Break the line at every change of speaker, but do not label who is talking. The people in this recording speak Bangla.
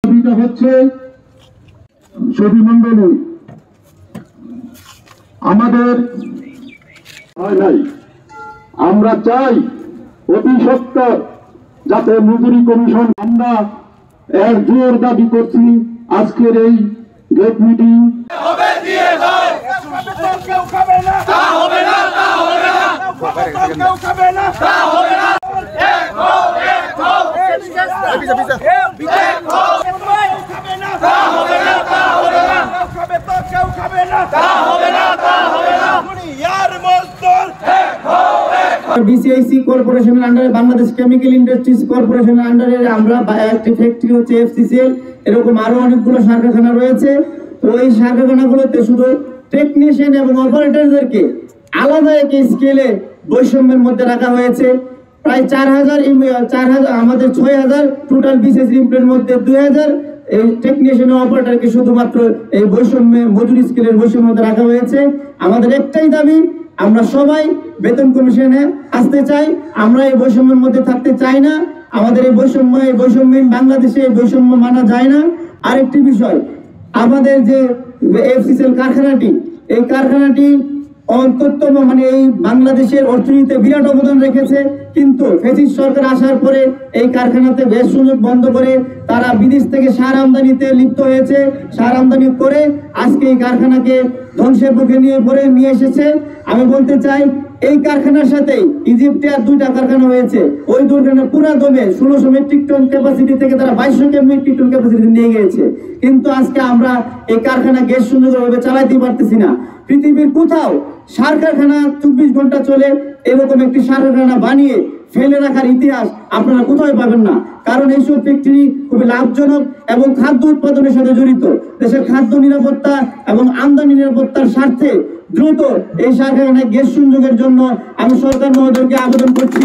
হচ্ছে সবি মন্ডলী আমাদের হয় নাই। আমরা চাই অতি সত্বর যাতে মজুরি কমিশন, আমরা এর জোর দাবি করছি আজকের এই গেট মিটিং
BCIC কর্পোরেশনের আন্ডারে বাংলাদেশ কেমিক্যাল ইন্ডাস্ট্রিজ কর্পোরেশনের আন্ডারে আমরা একটি ফ্যাক্টরি হচ্ছে FCCL, এরকম আরো অনেকগুলো সার কারখানা রয়েছে। তো এই সার কারখানাগুলোতে শুধু টেকনিশিয়ান এবং অপারেটরদেরকে আলাদা এক স্কেলে বৈষম্যের মধ্যে রাখা হয়েছে। প্রায় 4000 আমাদের 6000 টোটাল BCIC এমপ্লয়ের মধ্যে 2000 এই টেকনিশিয়ান ও অপারেটরকে শুধুমাত্র এই বৈষম্যে মজুরি স্কেলের বৈষম্যের মধ্যে রাখা হয়েছে। আমাদের একটাই দাবি, আমরা সবাই বেতন কমিশনে আসতে চাই, আমরা এই বৈষম্যের মধ্যে থাকতে চাই না। আমাদের এই বৈষম্যহীন বাংলাদেশে এই বৈষম্য মানা যায় না। আরেকটি বিষয়, আমাদের যে FCCL কারখানাটি, এই কারখানাটি অন্তত মানে এই বাংলাদেশের অর্থনীতিতে বিরাট অবদান রেখেছে, কিন্তু ফ্যাসিস্ট সরকার আসার পরে এই কারখানাতে বেশ সুযোগ বন্ধ করে তারা বিদেশ থেকে সার আমদানিতে লিপ্ত হয়েছে। সার আমদানি করে আজকে এই কারখানাকে ধ্বংসের মুখে নিয়ে এসেছে। আমি বলতে চাই, এই কারখানার সাথে ইজিপ্টে আর 2টা কারখানা হয়েছে, ওই দুর্ঘটনা পুরা দমে 1600 মেট্রিক টন ক্যাপাসিটি থেকে তারা 2200 মেট্রিক টন ক্যাপাসিটি নিয়ে গিয়েছে। কিন্তু আজকে আমরা এই কারখানা গ্যাস সুন্দরভাবে চালাইতে পারতেছি না। পৃথিবীর কোথাও সার কারখানা 24 ঘন্টা চলে, এরকম একটি সার কারখানা বানিয়ে ফেলে রাখার ইতিহাস আপনারা কোথাও পাবেন না। কারণ এইসব ফ্যাক্টরি খুবই লাভজনক এবং খাদ্য উৎপাদনের সাথে জড়িত। দেশের খাদ্য নিরাপত্তা এবং আমদানি নিরাপত্তার স্বার্থে দ্রুত এই সার কারখানায় গ্যাস সংযোগের জন্য আমি সরকার মহোদয়কে আবেদন করছি।